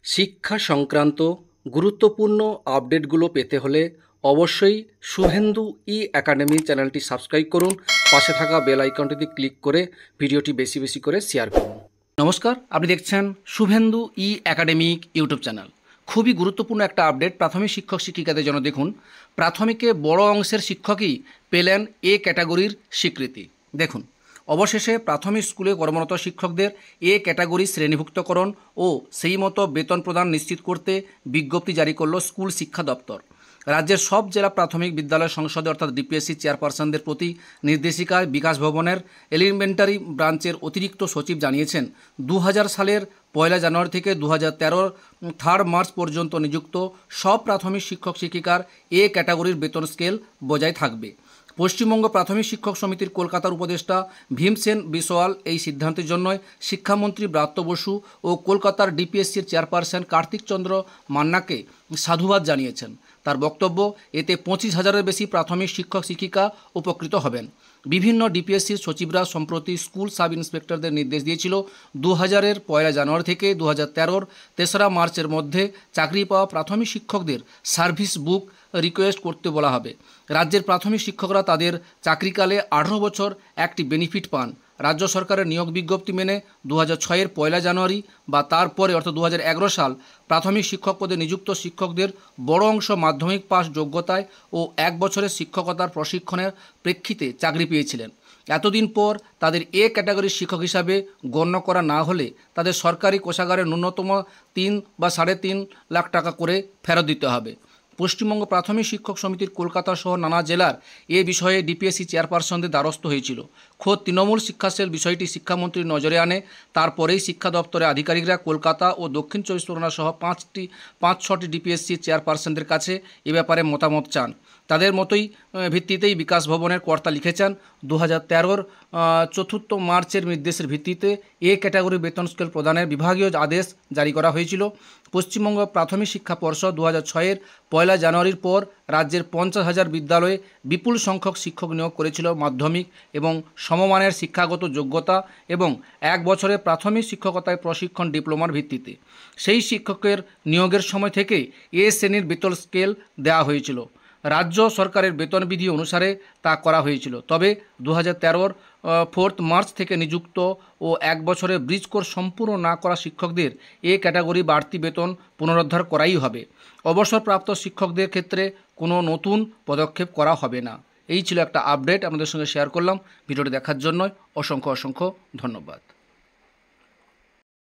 শিক্ষা সংক্রান্ত গুরুত্বপূর্ণ আপডেটগুলো পেতে হলে অবশ্যই শুভেন্দু ই একাডেমি চ্যানেলটি সাবস্ক্রাইব করুন। পাশে থাকা বেল আইকনটিতে ক্লিক করে ভিডিওটি বেশি বেশি করে শেয়ার করুন। নমস্কার, আপনি দেখছেন শুভেন্দু ই একাডেমিক ইউটিউব চ্যানেল। খুবই গুরুত্বপূর্ণ একটা আপডেট প্রাথমিক শিক্ষক শিক্ষিকাদের জন্য। দেখুন, প্রাথমিকে বড় অংশের শিক্ষকই পেলেন এ ক্যাটাগরির স্বীকৃতি। দেখুন, অবশেষে প্রাথমিক স্কুলে কর্মরত শিক্ষকদের এ ক্যাটাগরি শ্রেণীভুক্তকরণ ও সেই মতো বেতন প্রদান নিশ্চিত করতে বিজ্ঞপ্তি জারি করল স্কুল শিক্ষা দপ্তর। রাজ্যের সব জেলা প্রাথমিক বিদ্যালয় সংসদে অর্থাৎ ডিপিএসসি চেয়ারপারসনদের প্রতি নির্দেশিকায় বিকাশ ভবনের এলিমেন্টারি ব্রাঞ্চের অতিরিক্ত সচিব জানিয়েছেন, 2000 সালের 1 জানুয়ারি থেকে 2013 3 মার্চ পর্যন্ত নিযুক্ত সব প্রাথমিক শিক্ষক শিক্ষিকার এ ক্যাটাগরির বেতন স্কেল বজায় থাকবে। পশ্চিমবঙ্গ প্রাথমিক শিক্ষক সমিতির কলকাতার উপদেষ্টা ভীমসেন বিশওয়াল এই সিদ্ধান্তের জন্য শিক্ষামন্ত্রী ব্রাত্য বসু ও কলকাতার ডিপিএসসির চেয়ারপারসন কার্তিক চন্দ্র মান্নাকে সাধুবাদ জানিয়েছেন। তার বক্তব্য, এতে 25,000-এর বেশি প্রাথমিক শিক্ষক শিক্ষিকা উপকৃত হবেন। বিভিন্ন ডিপিএসসির সচিবরা সম্প্রতি স্কুল সাব ইন্সপেক্টরদের নির্দেশ দিয়েছিল 2000-এর 1 জানুয়ারি থেকে 2013-র 3রা মার্চের মধ্যে চাকরি পাওয়া প্রাথমিক শিক্ষকদের সার্ভিস বুক রিকোয়েস্ট করতে বলা হবে। রাজ্যের প্রাথমিক শিক্ষকরা তাদের চাকরিকালে 18 বছর একটি বেনিফিট পান। রাজ্য সরকারের নিয়োগ বিজ্ঞপ্তি মেনে 2006-এর 1 জানুয়ারি বা তারপরে অর্থাৎ 2011 সাল প্রাথমিক শিক্ষক পদে নিযুক্ত শিক্ষকদের বড় অংশ মাধ্যমিক পাস যোগ্যতায় ও 1 বছরের শিক্ষকতার প্রশিক্ষণের প্রেক্ষিতে চাকরি পেয়েছিলেন। এতদিন পর তাদের এ ক্যাটাগরির শিক্ষক হিসাবে গণ্য করা না হলে তাদের সরকারি কোষাগারে ন্যূনতম 3 বা 3.5 লাখ টাকা করে ফেরত দিতে হবে। পশ্চিমবঙ্গ প্রাথমিক শিক্ষক সমিতির কলকাতা সহ নানা জেলার এ বিষয়ে ডিপিএসসি চেয়ারপারসনদের দ্বারস্থ হয়েছিল। খোদ তৃণমূল শিক্ষা সেল বিষয়টি শিক্ষামন্ত্রীর নজরে আনে। তারপরেই শিক্ষা দপ্তরের আধিকারিকরা কলকাতা ও দক্ষিণ 24 পরগনা সহ 5-6টি ডিপিএসসি চেয়ারপারসনদের কাছে এ ব্যাপারে মতামত চান। তাদের মতোই ভিত্তিতেই বিকাশ ভবনের কর্তা লিখেছেন, 2013-র 4 মার্চের নির্দেশের ভিত্তিতে এ ক্যাটাগরি বেতন স্কেল প্রদানের বিভাগীয় আদেশ জারি করা হয়েছিল। পশ্চিমবঙ্গ প্রাথমিক শিক্ষা পর্ষদ 2006-এর 1 জানুয়ারির পর রাজ্যের 50,000 বিদ্যালয়ে বিপুল সংখ্যক শিক্ষক নিয়োগ করেছিল মাধ্যমিক এবং সমমানের শিক্ষাগত যোগ্যতা এবং 1 বছরে প্রাথমিক শিক্ষকতায় প্রশিক্ষণ ডিপ্লোমার ভিত্তিতে। সেই শিক্ষকের নিয়োগের সময় থেকে এ শ্রেণীর বেতন স্কেল দেওয়া হয়েছিল। রাজ্য সরকারের বেতন বিধি অনুসারে তা করা হয়েছিল। তবে 2013-র 4 মার্চ থেকে নিযুক্ত ও 1 বছরে ব্রিজ কোর্স সম্পূর্ণ না করা শিক্ষকদের এ ক্যাটাগরি বাড়তি বেতন পুনরুদ্ধার করাই হবে। অবসরপ্রাপ্ত শিক্ষকদের ক্ষেত্রে কোনো নতুন পদক্ষেপ করা হবে না। এই ছিল একটা আপডেট, আপনাদের সঙ্গে শেয়ার করলাম। ভিডিওটি দেখার জন্য অসংখ্য ধন্যবাদ।